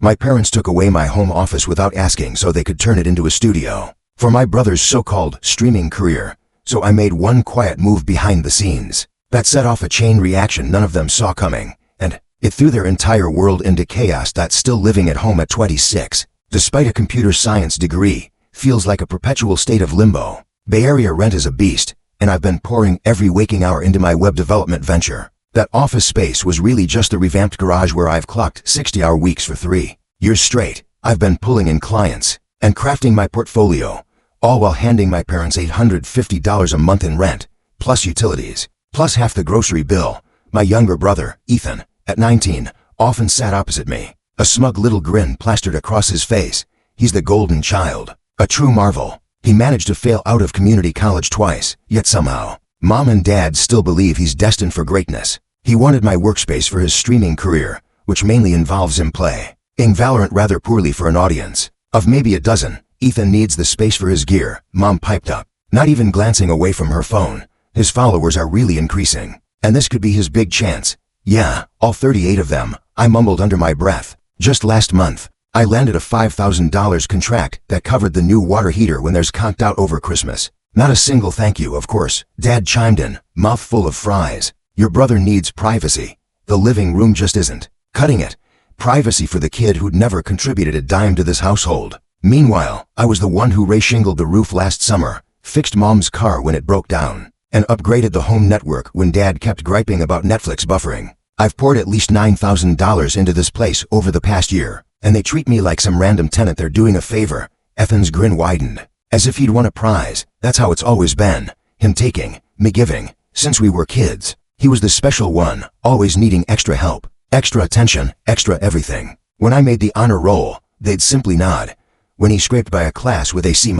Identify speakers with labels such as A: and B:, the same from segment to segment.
A: My parents took away my home office without asking so they could turn it into a studio for my brother's so-called streaming career, so I made one quiet move behind the scenes that set off a chain reaction none of them saw coming, and it threw their entire world into chaos. That's still living at home at 26, despite a computer science degree, feels like a perpetual state of limbo. Bay Area rent is a beast, and I've been pouring every waking hour into my web development venture. That office space was really just a revamped garage where I've clocked 60-hour weeks for 3 years straight. I've been pulling in clients and crafting my portfolio, all while handing my parents $850 a month in rent, plus utilities, plus half the grocery bill. My younger brother, Ethan, at 19, often sat opposite me, a smug little grin plastered across his face. He's the golden child, a true marvel. He managed to fail out of community college twice, yet somehow, Mom and Dad still believe he's destined for greatness. He wanted my workspace for his streaming career, which mainly involves him playing Valorant rather poorly for an audience of maybe a dozen. Ethan needs the space for his gear, Mom piped up, not even glancing away from her phone. His followers are really increasing, and this could be his big chance. Yeah, all 38 of them, I mumbled under my breath. Just last month, I landed a $5,000 contract that covered the new water heater when theirs conked out over Christmas. Not a single thank you, of course. Dad chimed in, mouth full of fries. Your brother needs privacy. The living room just isn't cutting it. Privacy for the kid who'd never contributed a dime to this household. Meanwhile, I was the one who re-shingled the roof last summer, fixed Mom's car when it broke down, and upgraded the home network when Dad kept griping about Netflix buffering. I've poured at least $9,000 into this place over the past year, and they treat me like some random tenant they're doing a favor. Ethan's grin widened, as if he'd won a prize. That's how it's always been. Him taking, me giving. Since we were kids, he was the special one, always needing extra help, extra attention, extra everything. When I made the honor roll, they'd simply nod. When he scraped by a class with a C-,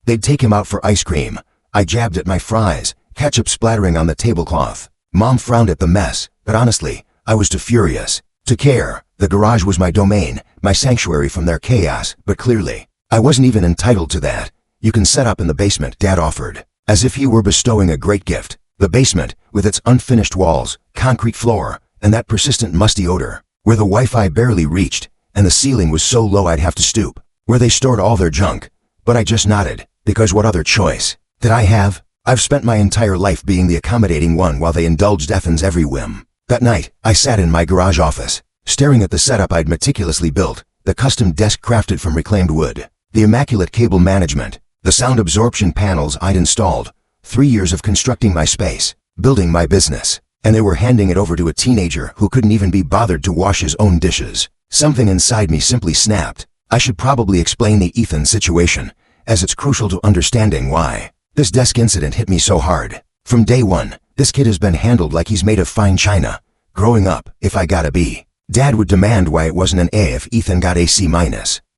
A: they'd take him out for ice cream. I jabbed at my fries, ketchup splattering on the tablecloth. Mom frowned at the mess, but honestly, I was too furious to care. The garage was my domain, my sanctuary from their chaos, but clearly, I wasn't even entitled to that. You can set up in the basement, Dad offered, as if he were bestowing a great gift. The basement, with its unfinished walls, concrete floor, and that persistent musty odor, where the Wi-Fi barely reached, and the ceiling was so low I'd have to stoop, where they stored all their junk. But I just nodded, because what other choice did I have? I've spent my entire life being the accommodating one while they indulged Ethan's every whim. That night, I sat in my garage office, staring at the setup I'd meticulously built, the custom desk crafted from reclaimed wood, the immaculate cable management, the sound absorption panels I'd installed. 3 years of constructing my space, building my business, and they were handing it over to a teenager who couldn't even be bothered to wash his own dishes. Something inside me simply snapped. I should probably explain the Ethan situation, as it's crucial to understanding why this desk incident hit me so hard. From day one, this kid has been handled like he's made of fine china. Growing up, if I got a B, Dad would demand why it wasn't an A if Ethan got a C-.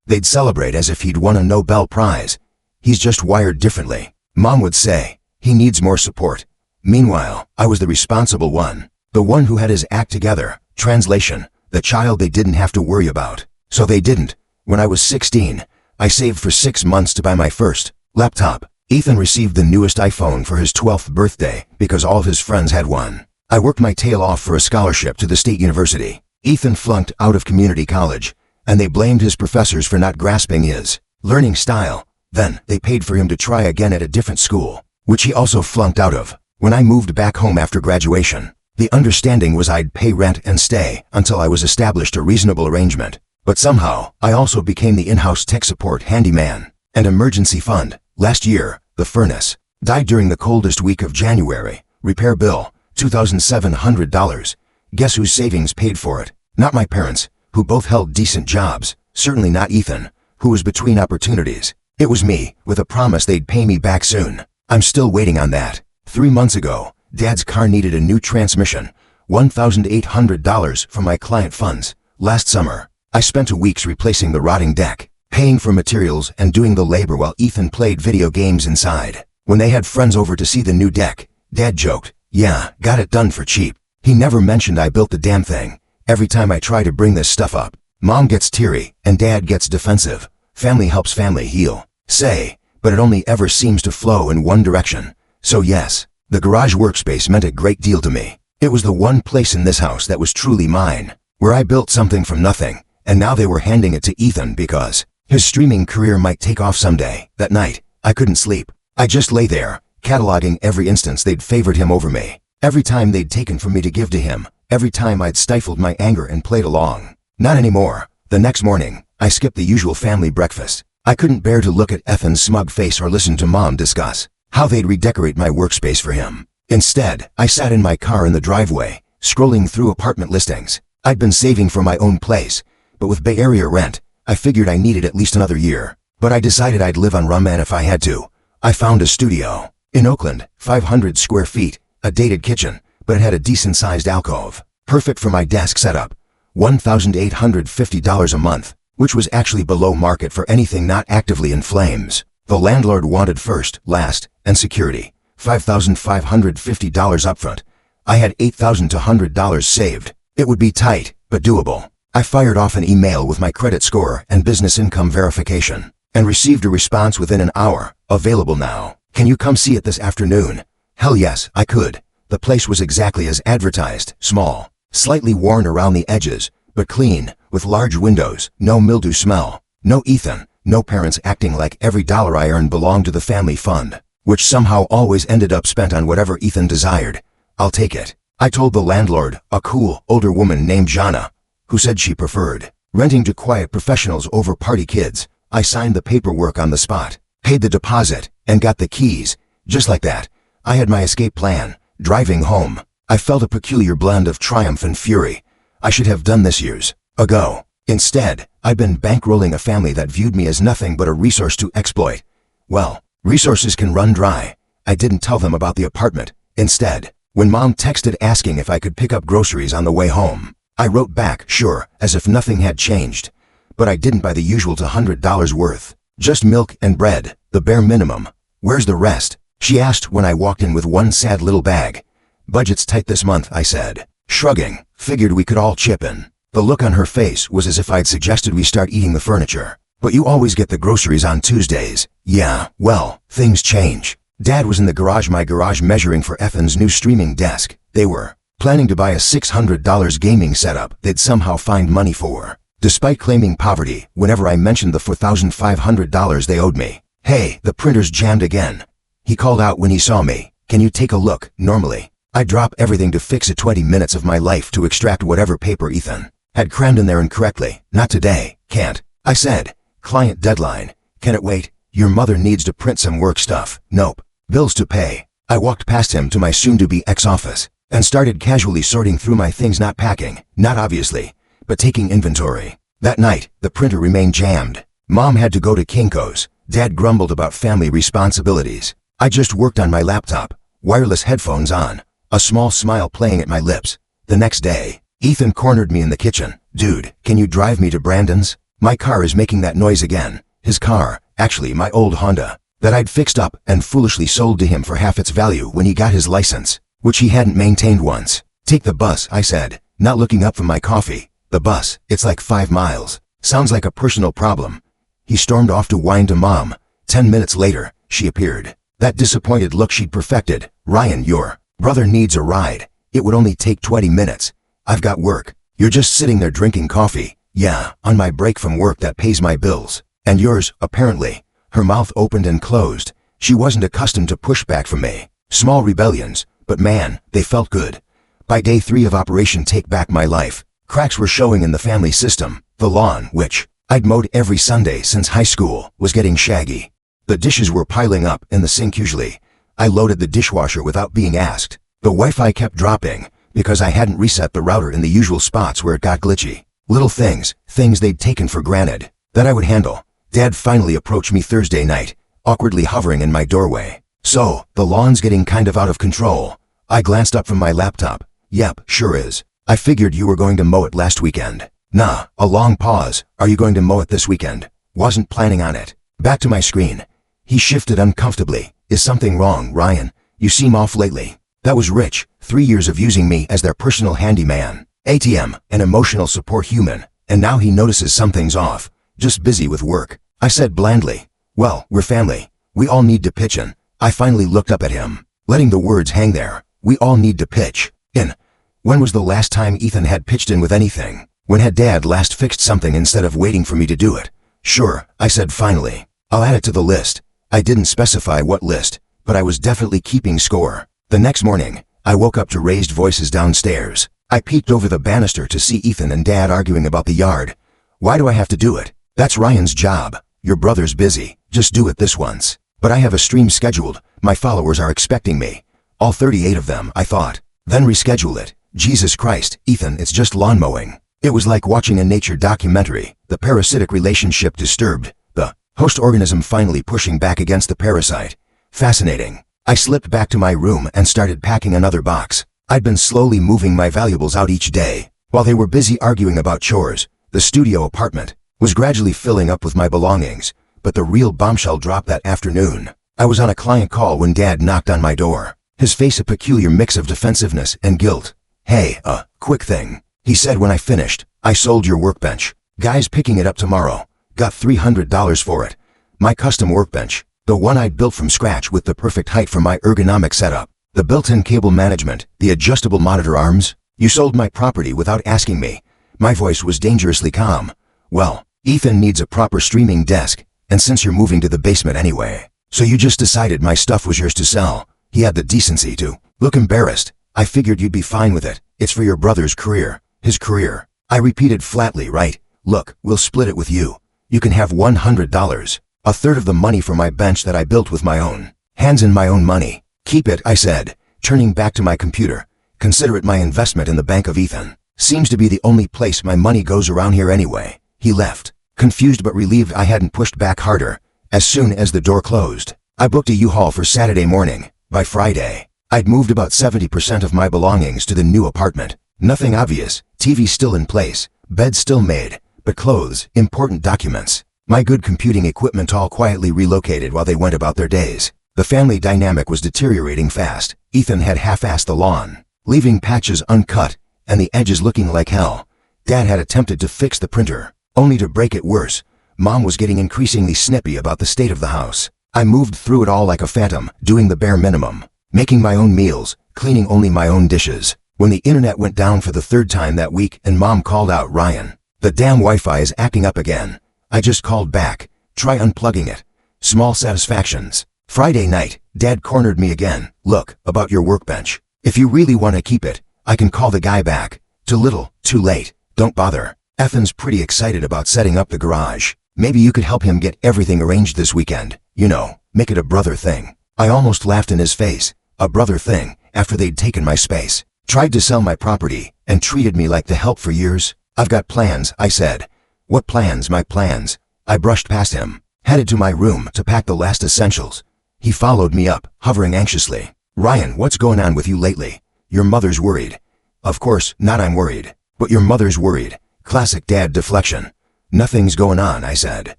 A: They'd celebrate as if he'd won a Nobel Prize. He's just wired differently. Mom would say, he needs more support. Meanwhile, I was the responsible one, the one who had his act together. Translation, the child they didn't have to worry about. So they didn't. When I was 16, I saved for 6 months to buy my first laptop. Ethan received the newest iPhone for his 12th birthday because all of his friends had one. I worked my tail off for a scholarship to the state university. Ethan flunked out of community college, and they blamed his professors for not grasping his learning style. Then, they paid for him to try again at a different school, which he also flunked out of. When I moved back home after graduation, the understanding was I'd pay rent and stay until I was established a reasonable arrangement. But somehow, I also became the in-house tech support handyman and emergency fund. Last year, the furnace died during the coldest week of January. Repair bill, $2,700. Guess whose savings paid for it? Not my parents, who both held decent jobs. Certainly not Ethan, who was between opportunities. It was me, with a promise they'd pay me back soon. I'm still waiting on that. 3 months ago, Dad's car needed a new transmission, $1,800 from my client funds. Last summer, I spent 2 weeks replacing the rotting deck, paying for materials and doing the labor while Ethan played video games inside. When they had friends over to see the new deck, Dad joked, yeah, got it done for cheap. He never mentioned I built the damn thing. Every time I try to bring this stuff up, Mom gets teary and Dad gets defensive. Family helps family heal, say, but it only ever seems to flow in one direction. So yes, the garage workspace meant a great deal to me. It was the one place in this house that was truly mine, where I built something from nothing and now they were handing it to Ethan because his streaming career might take off someday. That night, I couldn't sleep. I just lay there, cataloging every instance they'd favored him over me, every time they'd taken from me to give to him, every time I'd stifled my anger and played along. Not anymore. The next morning, I skipped the usual family breakfast. I couldn't bear to look at Ethan's smug face or listen to Mom discuss how they'd redecorate my workspace for him. Instead, I sat in my car in the driveway, scrolling through apartment listings. I'd been saving for my own place, but with Bay Area rent, I figured I needed at least another year. But I decided I'd live on Rumman if I had to. I found a studio in Oakland, 500 square feet, a dated kitchen, but it had a decent-sized alcove, perfect for my desk setup. $1,850 a month, which was actually below market for anything not actively in flames. The landlord wanted first, last, and security. $5,550 upfront. I had $8,200 saved. It would be tight, but doable. I fired off an email with my credit score and business income verification, and received a response within an hour. Available now. Can you come see it this afternoon? Hell yes, I could. The place was exactly as advertised, small, slightly worn around the edges, but clean, with large windows, no mildew smell, no Ethan, no parents acting like every dollar I earned belonged to the family fund, which somehow always ended up spent on whatever Ethan desired. I'll take it. I told the landlord, a cool, older woman named Jana, who said she preferred renting to quiet professionals over party kids. I signed the paperwork on the spot, paid the deposit, and got the keys. Just like that, I had my escape plan. Driving home, I felt a peculiar blend of triumph and fury. I should have done this years ago. Instead, I'd been bankrolling a family that viewed me as nothing but a resource to exploit. Well, resources can run dry. I didn't tell them about the apartment. Instead, when Mom texted asking if I could pick up groceries on the way home, I wrote back, sure, as if nothing had changed. But I didn't buy the usual $200 worth. Just milk and bread, the bare minimum. Where's the rest? She asked when I walked in with one sad little bag. Budget's tight this month, I said, shrugging. Figured we could all chip in. The look on her face was as if I'd suggested we start eating the furniture. But you always get the groceries on Tuesdays. Yeah, well, things change. Dad was in the garage, my garage, measuring for Ethan's new streaming desk. They were planning to buy a $600 gaming setup they'd somehow find money for, despite claiming poverty whenever I mentioned the $4,500 they owed me. Hey, the printer's jammed again. He called out when he saw me. Can you take a look? Normally, I drop everything to fix it. 20 minutes of my life to extract whatever paper Ethan had crammed in there incorrectly. Not today. Can't. I said. Client deadline. Can it wait? Your mother needs to print some work stuff. Nope. Bills to pay. I walked past him to my soon-to-be ex-office and started casually sorting through my things, not packing, not obviously, but taking inventory. That night, the printer remained jammed. Mom had to go to Kinko's. Dad grumbled about family responsibilities. I just worked on my laptop, wireless headphones on, a small smile playing at my lips. The next day, Ethan cornered me in the kitchen. Dude, can you drive me to Brandon's? My car is making that noise again. His car, actually my old Honda, that I'd fixed up and foolishly sold to him for half its value when he got his license, which he hadn't maintained once. Take the bus, I said, not looking up from my coffee. The bus, it's like 5 miles. Sounds like a personal problem. He stormed off to whine to Mom. 10 minutes later, she appeared. That disappointed look she'd perfected. Ryan, your brother needs a ride. It would only take 20 minutes. I've got work. You're just sitting there drinking coffee. Yeah, on my break from work that pays my bills. And yours, apparently. Her mouth opened and closed. She wasn't accustomed to pushback from me. Small rebellions, but man, they felt good. By day 3 of Operation Take Back My Life, cracks were showing in the family system. The lawn, which I'd mowed every Sunday since high school, was getting shaggy. The dishes were piling up in the sink usually. I loaded the dishwasher without being asked. The Wi-Fi kept dropping because I hadn't reset the router in the usual spots where it got glitchy. Little things they'd taken for granted, that I would handle. Dad finally approached me Thursday night, awkwardly hovering in my doorway. So, the lawn's getting kind of out of control. I glanced up from my laptop. Yep, sure is. I figured you were going to mow it last weekend. Nah, a long pause. Are you going to mow it this weekend? Wasn't planning on it. Back to my screen. He shifted uncomfortably. Is something wrong, Ryan? You seem off lately. That was Rich, 3 years of using me as their personal handyman. ATM, an emotional support human. And now he notices something's off. Just busy with work. I said blandly. Well, we're family. We all need to pitch in. I finally looked up at him, letting the words hang there. We all need to pitch in. When was the last time Ethan had pitched in with anything? When had Dad last fixed something instead of waiting for me to do it? Sure, I said finally. I'll add it to the list. I didn't specify what list, but I was definitely keeping score. The next morning, I woke up to raised voices downstairs. I peeked over the banister to see Ethan and Dad arguing about the yard. Why do I have to do it? That's Ryan's job. Your brother's busy. Just do it this once. But I have a stream scheduled. My followers are expecting me. All 38 of them, I thought. Then reschedule it. Jesus Christ, Ethan, it's just lawn mowing. It was like watching a nature documentary. The parasitic relationship disturbed. The host organism finally pushing back against the parasite. Fascinating. I slipped back to my room and started packing another box. I'd been slowly moving my valuables out each day. While they were busy arguing about chores, the studio apartment was gradually filling up with my belongings. But the real bombshell dropped that afternoon. I was on a client call when Dad knocked on my door. His face a peculiar mix of defensiveness and guilt. Hey, quick thing, he said when I finished. I sold your workbench. Guy's picking it up tomorrow. Got $300 for it. My custom workbench. The one I'd built from scratch with the perfect height for my ergonomic setup. The built-in cable management, the adjustable monitor arms. You sold my property without asking me. My voice was dangerously calm. Well, Ethan needs a proper streaming desk, and since you're moving to the basement anyway, so you just decided my stuff was yours to sell. He had the decency to look embarrassed. I figured you'd be fine with it. It's for your brother's career. His career. I repeated flatly, right? Look, we'll split it with you. You can have $100. A third of the money for my bench that I built with my own hands and my own money. Keep it, I said, turning back to my computer. Consider it my investment in the bank of Ethan. Seems to be the only place my money goes around here anyway. He left, confused but relieved I hadn't pushed back harder. As soon as the door closed, I booked a U-Haul for Saturday morning. By Friday, I'd moved about 70% of my belongings to the new apartment. Nothing obvious, TV still in place, bed still made, but clothes, important documents, my good computing equipment all quietly relocated while they went about their days. The family dynamic was deteriorating fast. Ethan had half-assed the lawn, leaving patches uncut and the edges looking like hell. Dad had attempted to fix the printer, only to break it worse. Mom was getting increasingly snippy about the state of the house. I moved through it all like a phantom, doing the bare minimum, making my own meals, cleaning only my own dishes. When the internet went down for the third time that week and Mom called out, Ryan, the damn Wi-Fi is acting up again. I just called back. Try unplugging it. Small satisfactions. Friday night, Dad cornered me again. Look, about your workbench. If you really want to keep it, I can call the guy back. Too little, too late. Don't bother. Ethan's pretty excited about setting up the garage. Maybe you could help him get everything arranged this weekend. You know, make it a brother thing. I almost laughed in his face. A brother thing, after they'd taken my space, tried to sell my property, and treated me like the help for years. I've got plans, I said. What plans? My plans. I brushed past him, headed to my room to pack the last essentials. He followed me up, hovering anxiously. Ryan, what's going on with you lately? Your mother's worried. Of course, not I'm worried. But your mother's worried. Classic dad deflection. Nothing's going on, I said.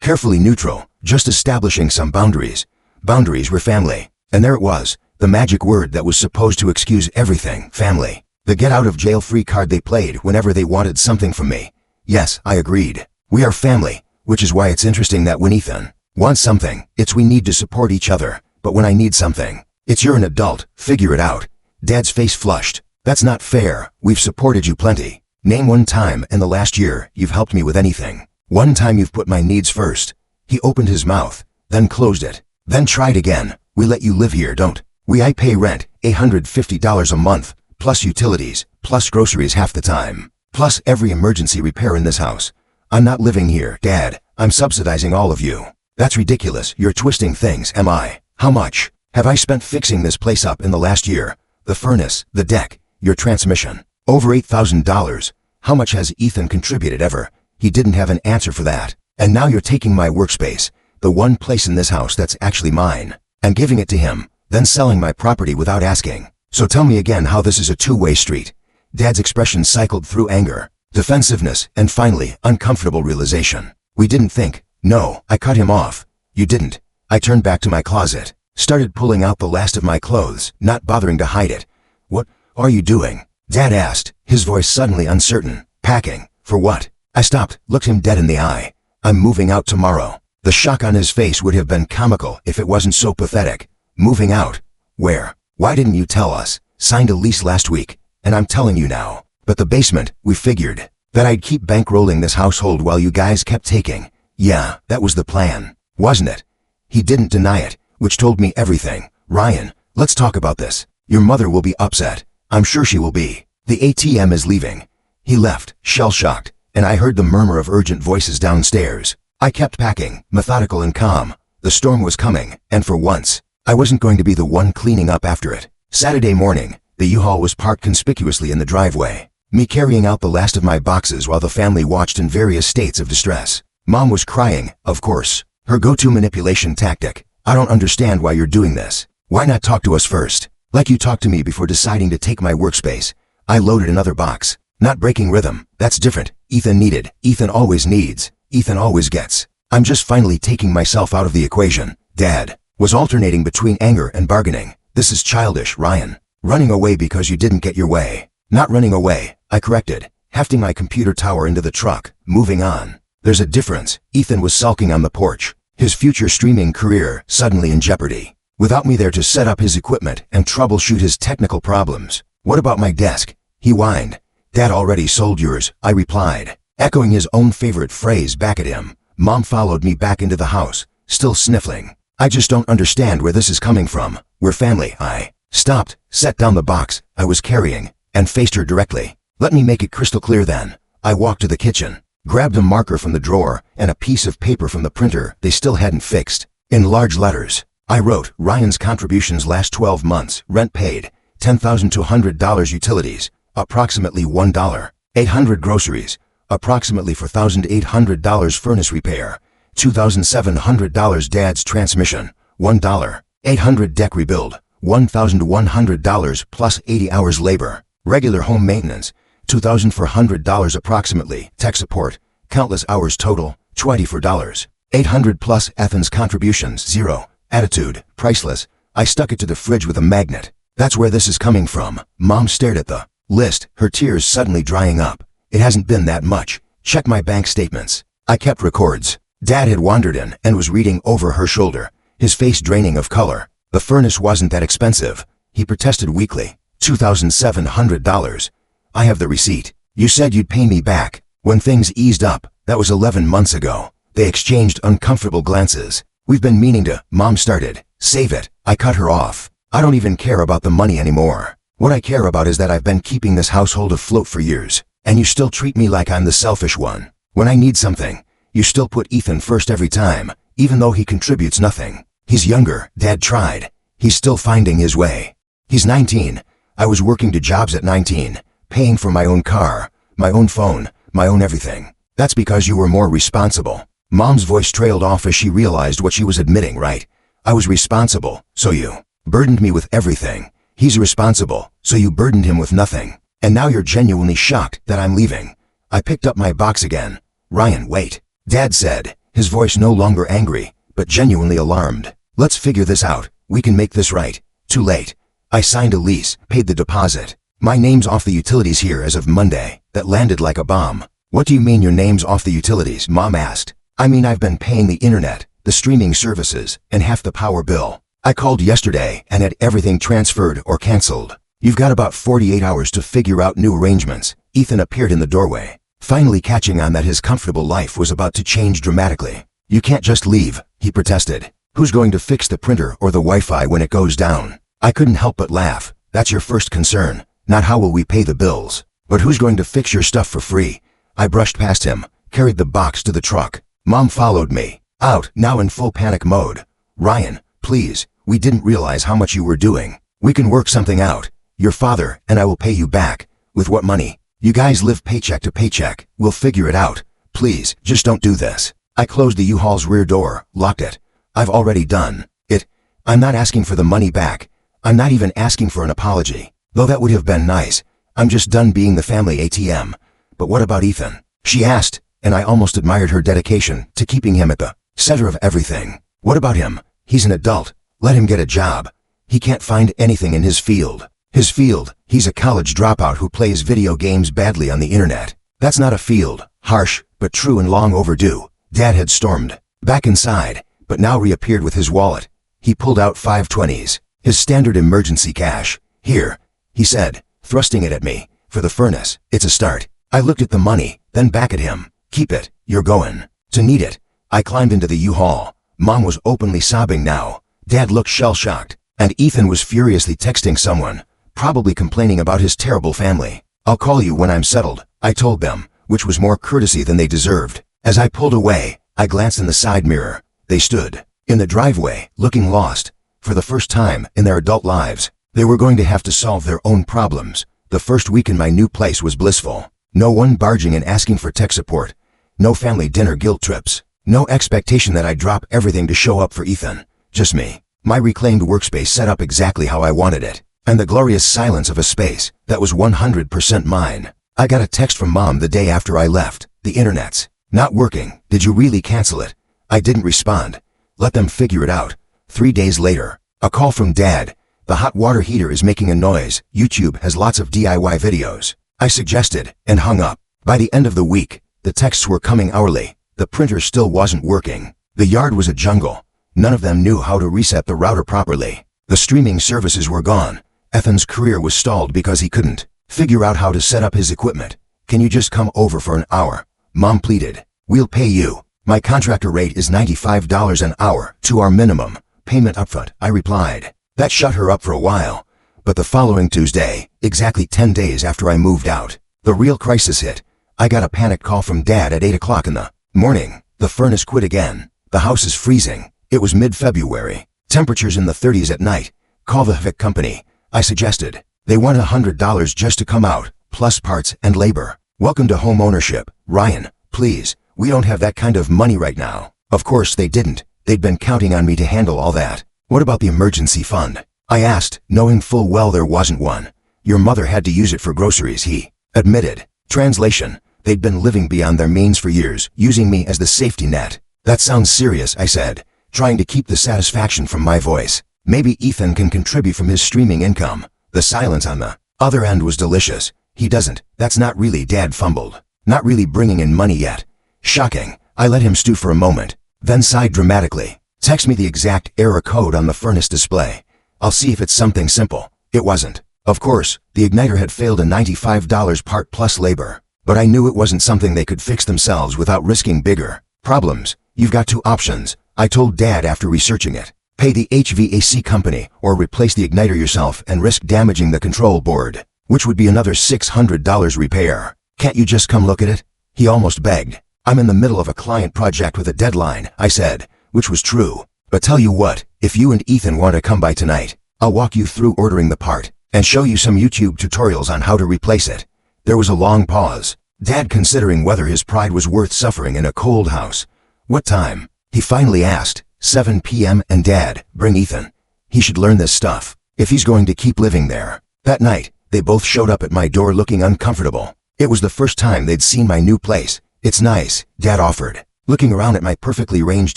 A: Carefully neutral, just establishing some boundaries. Boundaries were family. And there it was, the magic word that was supposed to excuse everything, family. The get-out-of-jail-free card they played whenever they wanted something from me. Yes, I agreed. We are family, which is why it's interesting that when Ethan wants something, it's we need to support each other. But when I need something, it's you're an adult, figure it out. Dad's face flushed. That's not fair. We've supported you plenty. Name one time in the last year you've helped me with anything. One time you've put my needs first. He opened his mouth, then closed it, then tried again. We let you live here, don't we? I pay rent, $850 a month, plus utilities, plus groceries half the time, plus every emergency repair in this house. I'm not living here, Dad. I'm subsidizing all of you. That's ridiculous. You're twisting things, am I? How much have I spent fixing this place up in the last year? The furnace, the deck, your transmission. Over $8,000. How much has Ethan contributed ever? He didn't have an answer for that. And now you're taking my workspace, the one place in this house that's actually mine, and giving it to him, then selling my property without asking. So tell me again how this is a two-way street. Dad's expression cycled through anger, defensiveness, and finally, uncomfortable realization. We didn't think. No, I cut him off. You didn't. I turned back to my closet, started pulling out the last of my clothes, not bothering to hide it. What are you doing? Dad asked, his voice suddenly uncertain. Packing. For what? I stopped, looked him dead in the eye. I'm moving out tomorrow. The shock on his face would have been comical if it wasn't so pathetic. Moving out? Where? Why didn't you tell us? Signed a lease last week, and I'm telling you now. But the basement, we figured. That I'd keep bankrolling this household while you guys kept taking. Yeah, that was the plan, wasn't it? He didn't deny it, which told me everything. Ryan, let's talk about this. Your mother will be upset. I'm sure she will be. The ATM is leaving. He left, shell-shocked, and I heard the murmur of urgent voices downstairs. I kept packing, methodical and calm. The storm was coming, and for once, I wasn't going to be the one cleaning up after it. Saturday morning, the U-Haul was parked conspicuously in the driveway. Me carrying out the last of my boxes while the family watched in various states of distress. Mom was crying, of course. Her go-to manipulation tactic. I don't understand why you're doing this. Why not talk to us first? Like you talked to me before deciding to take my workspace. I loaded another box. Not breaking rhythm. That's different. Ethan needed. Ethan always needs. Ethan always gets. I'm just finally taking myself out of the equation. Dad was alternating between anger and bargaining. This is childish, Ryan. Running away because you didn't get your way. Not running away, I corrected, hefting my computer tower into the truck, moving on. There's a difference. Ethan was sulking on the porch, his future streaming career suddenly in jeopardy. Without me there to set up his equipment and troubleshoot his technical problems. What about my desk? He whined. Dad already sold yours, I replied, echoing his own favorite phrase back at him. Mom followed me back into the house, still sniffling. I just don't understand where this is coming from. We're family. I stopped, set down the box I was carrying, and faced her directly. Let me make it crystal clear then. I walked to the kitchen, grabbed a marker from the drawer and a piece of paper from the printer they still hadn't fixed. In large letters, I wrote, Ryan's contributions last 12 months, rent paid, $10,200 utilities, approximately $1, 800 groceries, approximately $4,800 furnace repair, $2,700 dad's transmission, $1, 800 deck rebuild, $1,100 plus 80 hours labor, regular home maintenance, $2,400 approximately, tech support, countless hours total, $24, 800 plus Athens contributions, 0, attitude, priceless. I stuck it to the fridge with a magnet. That's where this is coming from. Mom stared at the list, her tears suddenly drying up. It hasn't been that much. Check my bank statements. I kept records. Dad had wandered in and was reading over her shoulder, his face draining of color. The furnace wasn't that expensive, he protested weakly. $2,700. I have the receipt. You said you'd pay me back. When things eased up, that was 11 months ago. They exchanged uncomfortable glances. We've been meaning to, Mom started. Save it. I cut her off. I don't even care about the money anymore. What I care about is that I've been keeping this household afloat for years, and you still treat me like I'm the selfish one. When I need something, you still put Ethan first every time, even though he contributes nothing. He's younger, Dad tried. He's still finding his way. He's 19. I was working 2 jobs at 19, paying for my own car, my own phone, my own everything. That's because you were more responsible. Mom's voice trailed off as she realized what she was admitting, right? I was responsible, so you burdened me with everything. He's responsible, so you burdened him with nothing. And now you're genuinely shocked that I'm leaving. I picked up my box again. Ryan, wait. Dad said, his voice no longer angry, but genuinely alarmed. Let's figure this out. We can make this right. Too late. I signed a lease, paid the deposit. My name's off the utilities here as of Monday. That landed like a bomb. What do you mean your name's off the utilities? Mom asked. I mean I've been paying the internet, the streaming services, and half the power bill. I called yesterday and had everything transferred or canceled. You've got about 48 hours to figure out new arrangements. Ethan appeared in the doorway, finally catching on that his comfortable life was about to change dramatically. You can't just leave, he protested. Who's going to fix the printer or the Wi-Fi when it goes down? I couldn't help but laugh. That's your first concern, not how will we pay the bills. But who's going to fix your stuff for free? I brushed past him, carried the box to the truck. Mom followed me, out, now in full panic mode. Ryan, please, we didn't realize how much you were doing. We can work something out. Your father and I will pay you back. With what money? You guys live paycheck to paycheck. We'll figure it out. Please, just don't do this. I closed the U-Haul's rear door, locked it. I've already done it. I'm not asking for the money back. I'm not even asking for an apology, though that would have been nice. I'm just done being the family ATM. But what about Ethan? She asked, and I almost admired her dedication to keeping him at the center of everything. What about him? He's an adult. Let him get a job. He can't find anything in his field. He's a college dropout who plays video games badly on the internet. That's not a field. Harsh, but true and long overdue. Dad had stormed back inside, but now reappeared with his wallet. He pulled out 520s, his standard emergency cash. Here, he said, thrusting it at me. For the furnace, it's a start. I looked at the money, then back at him. Keep it, you're going to need it. I climbed into the U-Haul. Mom was openly sobbing now. Dad looked shell-shocked, and Ethan was furiously texting someone, probably complaining about his terrible family. I'll call you when I'm settled, I told them, which was more courtesy than they deserved. As I pulled away, I glanced in the side mirror. They stood in the driveway, looking lost. For the first time in their adult lives, they were going to have to solve their own problems. The first week in my new place was blissful. No one barging in asking for tech support. No family dinner guilt trips. No expectation that I'd drop everything to show up for Ethan. Just me. My reclaimed workspace set up exactly how I wanted it. And the glorious silence of a space that was 100% mine. I got a text from Mom the day after I left. The internet's not working. Did you really cancel it? I didn't respond. Let them figure it out. 3 days later, a call from Dad. The hot water heater is making a noise. YouTube has lots of DIY videos. I suggested, and hung up. By the end of the week, the texts were coming hourly. The printer still wasn't working. The yard was a jungle. None of them knew how to reset the router properly. The streaming services were gone. Ethan's career was stalled because he couldn't figure out how to set up his equipment. Can you just come over for an hour? Mom pleaded. We'll pay you. My contractor rate is $95 an hour to our minimum payment upfront, I replied. That shut her up for a while. But the following Tuesday, exactly 10 days after I moved out, the real crisis hit. I got a panic call from Dad at 8 o'clock in the morning. The furnace quit again. The house is freezing. It was mid-February. Temperatures in the 30s at night. Call the HVAC company, I suggested. They want $100 just to come out, plus parts and labor. Welcome to home ownership, Ryan. Please, we don't have that kind of money right now. Of course they didn't. They'd been counting on me to handle all that. What about the emergency fund? I asked, knowing full well there wasn't one. Your mother had to use it for groceries, he admitted. Translation, they'd been living beyond their means for years, using me as the safety net. That sounds serious, I said, trying to keep the satisfaction from my voice. Maybe Ethan can contribute from his streaming income. The silence on the other end was delicious. He doesn't. That's not really, Dad fumbled. Not really bringing in money yet. Shocking. I let him stew for a moment, then sighed dramatically. Text me the exact error code on the furnace display. I'll see if it's something simple. It wasn't. Of course, the igniter had failed a $95 part plus labor. But I knew it wasn't something they could fix themselves without risking bigger problems. You've got two options, I told Dad after researching it. Pay the HVAC company or replace the igniter yourself and risk damaging the control board, which would be another $600 repair. Can't you just come look at it? He almost begged. I'm in the middle of a client project with a deadline, I said, which was true. But tell you what, if you and Ethan want to come by tonight, I'll walk you through ordering the part and show you some YouTube tutorials on how to replace it. There was a long pause, Dad considering whether his pride was worth suffering in a cold house. What time? He finally asked. 7 p.m. and Dad, bring Ethan. He should learn this stuff, if he's going to keep living there. That night, they both showed up at my door looking uncomfortable. It was the first time they'd seen my new place. It's nice, Dad offered, looking around at my perfectly ranged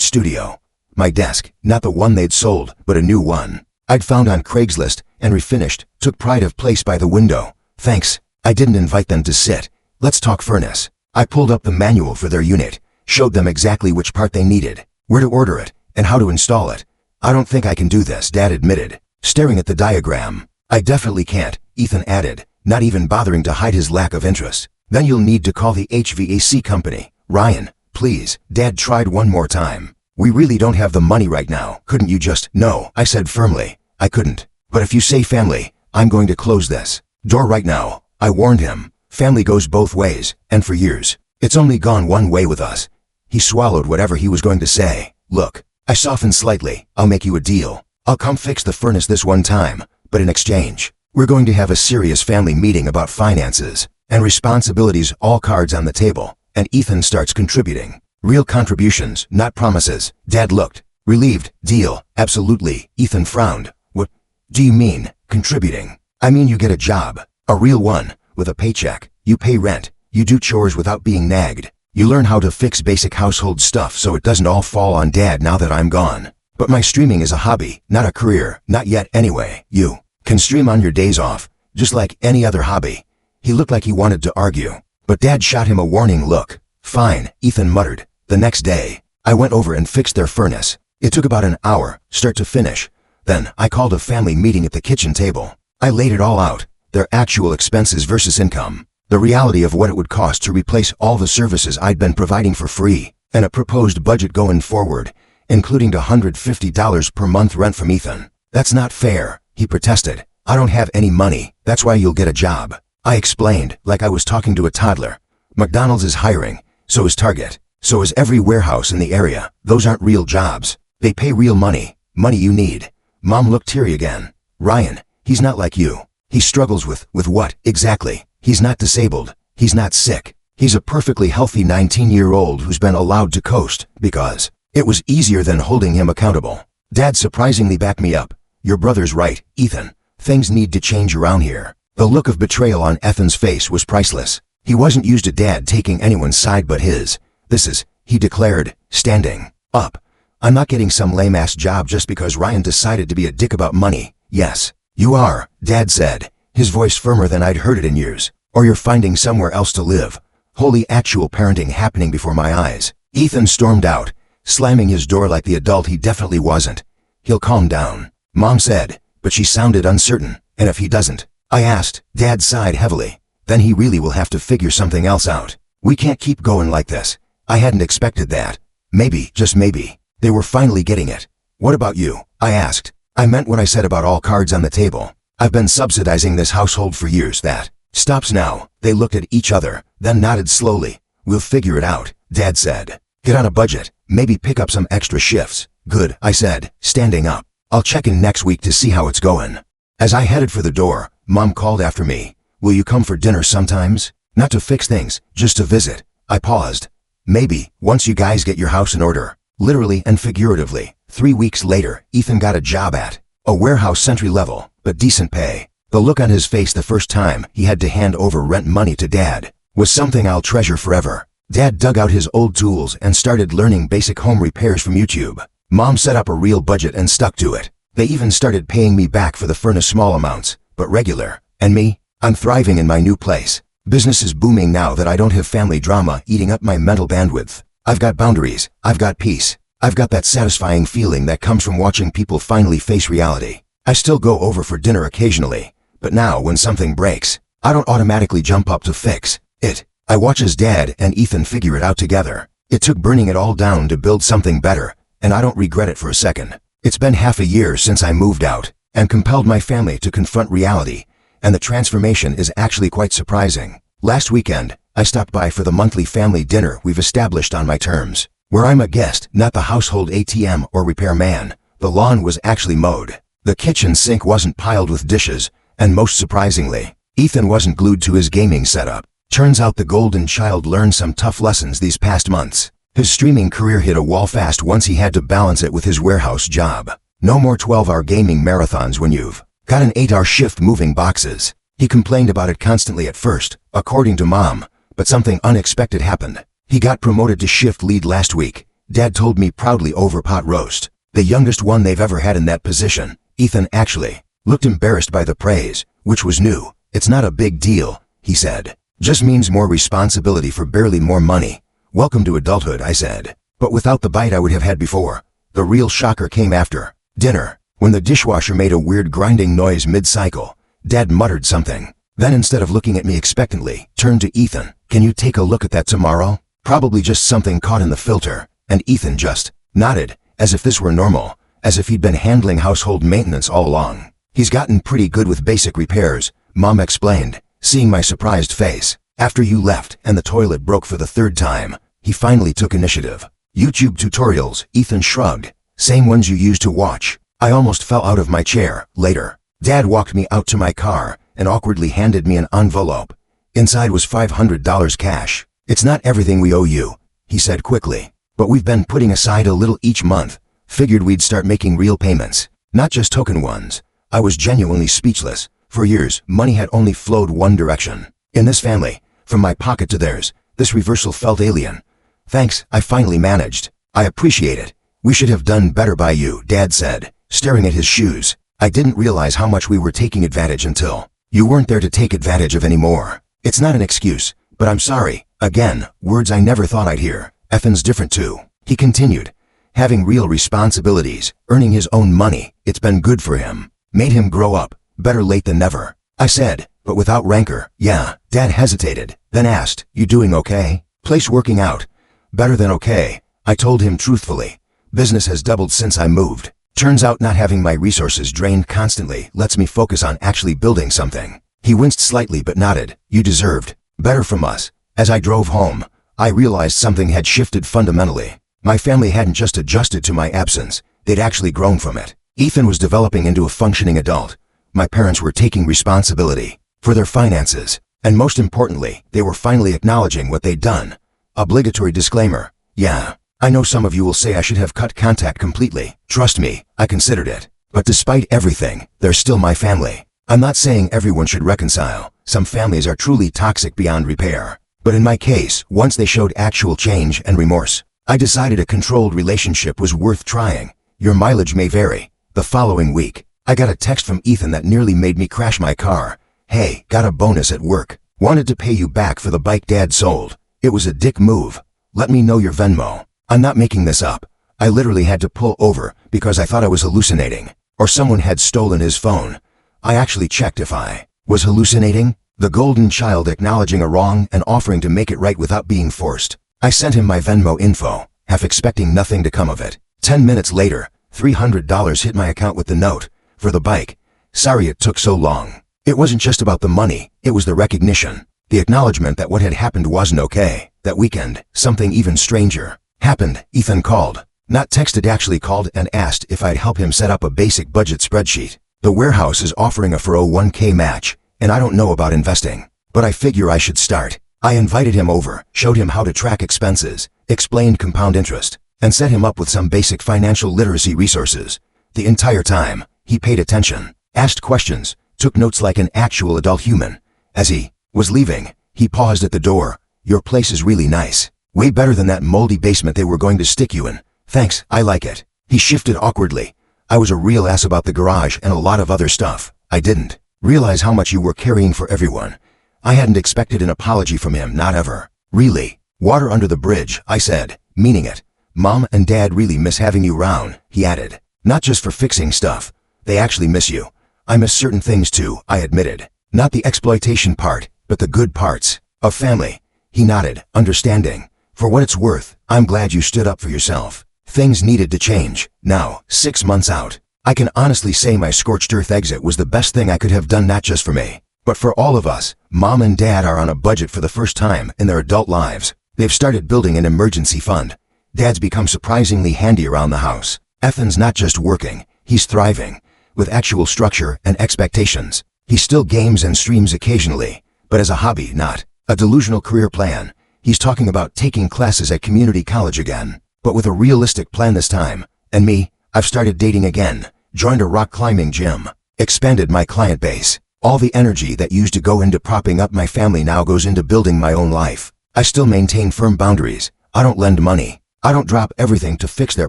A: studio. My desk, not the one they'd sold, but a new one. I'd found on Craigslist and refinished, took pride of place by the window. Thanks, I didn't invite them to sit. Let's talk furnace. I pulled up the manual for their unit, showed them exactly which part they needed, where to order it, and how to install it. I don't think I can do this, Dad admitted, staring at the diagram. I definitely can't, Ethan added, not even bothering to hide his lack of interest. Then you'll need to call the HVAC company. Ryan, please, Dad tried one more time. We really don't have the money right now. Couldn't you just? No, I said firmly. I couldn't. But if you say family, I'm going to close this door right now. I warned him. Family goes both ways, and for years, it's only gone one way with us. He swallowed whatever he was going to say. Look, I softened slightly. I'll make you a deal. I'll come fix the furnace this one time, but in exchange, we're going to have a serious family meeting about finances and responsibilities, all cards on the table, and Ethan starts contributing. Real contributions, not promises. Dad looked relieved. Deal, absolutely. Ethan frowned. What do you mean, contributing? I mean you get a job, a real one, with a paycheck. You pay rent. You do chores without being nagged. You learn how to fix basic household stuff so it doesn't all fall on Dad now that I'm gone. But my streaming is a hobby, not a career, not yet anyway. You can stream on your days off, just like any other hobby. He looked like he wanted to argue, but Dad shot him a warning look. Fine, Ethan muttered. The next day, I went over and fixed their furnace. It took about an hour, start to finish. Then I called a family meeting at the kitchen table. I laid it all out, their actual expenses versus income, The reality of what it would cost to replace all the services I'd been providing for free, and a proposed budget going forward, including $150 per month rent from Ethan. "That's not fair," he protested. "I don't have any money. That's why you'll get a job." I explained, like I was talking to a toddler. "McDonald's is hiring. So is Target. So is every warehouse in the area. Those aren't real jobs. They pay real money. Money you need." Mom looked teary again. "Ryan, he's not like you. He struggles with what, exactly? He's not disabled. He's not sick. He's a perfectly healthy 19-year-old who's been allowed to coast because it was easier than holding him accountable." Dad surprisingly backed me up. "Your brother's right, Ethan. Things need to change around here." The look of betrayal on Ethan's face was priceless. He wasn't used to Dad taking anyone's side but his. "This is," he declared, standing up. "I'm not getting some lame-ass job just because Ryan decided to be a dick about money." "Yes, you are," Dad said, his voice firmer than I'd heard it in years. "Or you're finding somewhere else to live." Holy actual parenting happening before my eyes. Ethan stormed out, slamming his door like the adult he definitely wasn't. "He'll calm down," Mom said, but she sounded uncertain. "And if he doesn't?" I asked. Dad sighed heavily. "Then he really will have to figure something else out. We can't keep going like this." I hadn't expected that. Maybe, just maybe, they were finally getting it. "What about you?" I asked. I meant what I said about all cards on the table. "I've been subsidizing this household for years. That stops now." They looked at each other, then nodded slowly. "We'll figure it out," Dad said. "Get on a budget, maybe pick up some extra shifts." "Good," I said, standing up. "I'll check in next week to see how it's going." As I headed for the door, Mom called after me. "Will you come for dinner sometimes? Not to fix things, just to visit." I paused. "Maybe, once you guys get your house in order." Literally and figuratively, 3 weeks later, Ethan got a job at a warehouse entry level, but decent pay. The look on his face the first time he had to hand over rent money to Dad was something I'll treasure forever. Dad dug out his old tools and started learning basic home repairs from YouTube. Mom set up a real budget and stuck to it. They even started paying me back for the furnace, small amounts, but regular. And me? I'm thriving in my new place. Business is booming now that I don't have family drama eating up my mental bandwidth. I've got boundaries. I've got peace. I've got that satisfying feeling that comes from watching people finally face reality. I still go over for dinner occasionally, but now when something breaks, I don't automatically jump up to fix it. I watch as Dad and Ethan figure it out together. It took burning it all down to build something better, and I don't regret it for a second. It's been half a year since I moved out and compelled my family to confront reality, and the transformation is actually quite surprising. Last weekend, I stopped by for the monthly family dinner we've established on my terms, where I'm a guest, not the household ATM or repairman. The lawn was actually mowed. The kitchen sink wasn't piled with dishes, and most surprisingly, Ethan wasn't glued to his gaming setup. Turns out the golden child learned some tough lessons these past months. His streaming career hit a wall fast once he had to balance it with his warehouse job. No more 12-hour gaming marathons when you've got an 8-hour shift moving boxes. He complained about it constantly at first, according to Mom, but something unexpected happened. He got promoted to shift lead last week. Dad told me proudly over pot roast. The youngest one they've ever had in that position. Ethan actually looked embarrassed by the praise, which was new. "It's not a big deal," he said. "Just means more responsibility for barely more money." "Welcome to adulthood," I said, but without the bite I would have had before. The real shocker came after dinner, when the dishwasher made a weird grinding noise mid-cycle. Dad muttered something, then instead of looking at me expectantly, turned to Ethan. "Can you take a look at that tomorrow? Probably just something caught in the filter." And Ethan just nodded, as if this were normal, as if he'd been handling household maintenance all along. "He's gotten pretty good with basic repairs," Mom explained, seeing my surprised face. "After you left and the toilet broke for the 3rd time, he finally took initiative." "YouTube tutorials," Ethan shrugged. "Same ones you used to watch." I almost fell out of my chair. Later, Dad walked me out to my car and awkwardly handed me an envelope. Inside was $500 cash. "It's not everything we owe you," he said quickly, "but we've been putting aside a little each month. Figured we'd start making real payments, not just token ones." I was genuinely speechless. For years, money had only flowed one direction. In this family, from my pocket to theirs, this reversal felt alien. "Thanks," I finally managed. "I appreciate it. We should have done better by you," Dad said, staring at his shoes. "I didn't realize how much we were taking advantage until you weren't there to take advantage of anymore. It's not an excuse, but I'm sorry." Again, words I never thought I'd hear. "Ethan's different too," he continued. "Having real responsibilities, earning his own money, it's been good for him. Made him grow up. Better late than never." I said, but without rancor. Yeah, Dad hesitated, then asked, "You doing okay? Place working out?" "Better than okay," I told him truthfully. "Business has doubled since I moved. Turns out not having my resources drained constantly lets me focus on actually building something." He winced slightly but nodded. "You deserved better from us." As I drove home, I realized something had shifted fundamentally. My family hadn't just adjusted to my absence, they'd actually grown from it. Ethan was developing into a functioning adult. My parents were taking responsibility for their finances, and most importantly, they were finally acknowledging what they'd done. Obligatory disclaimer. Yeah, I know some of you will say I should have cut contact completely. Trust me, I considered it. But despite everything, they're still my family. I'm not saying everyone should reconcile. Some families are truly toxic beyond repair. But in my case, once they showed actual change and remorse, I decided a controlled relationship was worth trying. Your mileage may vary. The following week, I got a text from Ethan that nearly made me crash my car. "Hey, got a bonus at work. Wanted to pay you back for the bike Dad sold. It was a dick move. Let me know your Venmo." I'm not making this up. I literally had to pull over because I thought I was hallucinating, or someone had stolen his phone. I actually checked if I was hallucinating. The golden child acknowledging a wrong and offering to make it right without being forced. I sent him my Venmo info, half expecting nothing to come of it. 10 minutes later, $300 hit my account with the note for the bike. "Sorry it took so long." It wasn't just about the money, it was the recognition. The acknowledgement that what had happened wasn't okay. That weekend, something even stranger happened. Ethan called. Not texted, actually called and asked if I'd help him set up a basic budget spreadsheet. The warehouse is offering a 401k match, and I don't know about investing, but I figure I should start. I invited him over, showed him how to track expenses, explained compound interest, and set him up with some basic financial literacy resources. The entire time, he paid attention, asked questions, took notes like an actual adult human. As he was leaving, he paused at the door. "Your place is really nice. Way better than that moldy basement they were going to stick you in." "Thanks, I like it." He shifted awkwardly. "I was a real ass about the garage and a lot of other stuff. I didn't realize how much you were carrying for everyone." I hadn't expected an apology from him, not ever. "Really? Water under the bridge," I said, meaning it. "Mom and Dad really miss having you around," he added. "Not just for fixing stuff. They actually miss you." "I miss certain things too," I admitted. "Not the exploitation part, but the good parts of family." He nodded, understanding. "For what it's worth, I'm glad you stood up for yourself." Things needed to change. Now, 6 months out, I can honestly say my scorched earth exit was the best thing I could have done, not just for me, but for all of us. Mom and Dad are on a budget for the first time in their adult lives. They've started building an emergency fund. Dad's become surprisingly handy around the house. Ethan's not just working, he's thriving, with actual structure and expectations. He still games and streams occasionally, but as a hobby, not a delusional career plan. He's talking about taking classes at community college again, but with a realistic plan this time. And me, I've started dating again, joined a rock climbing gym, expanded my client base. All the energy that used to go into propping up my family now goes into building my own life. I still maintain firm boundaries. I don't lend money. I don't drop everything to fix their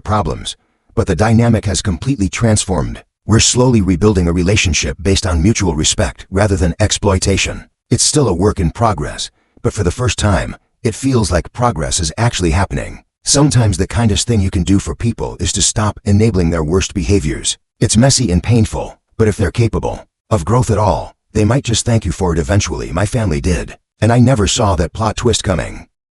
A: problems. But the dynamic has completely transformed. We're slowly rebuilding a relationship based on mutual respect rather than exploitation. It's still a work in progress, but for the first time, it feels like progress is actually happening. Sometimes the kindest thing you can do for people is to stop enabling their worst behaviors. It's messy and painful, but if they're capable of growth at all, they might just thank you for it eventually. My family did, and I never saw that plot twist coming.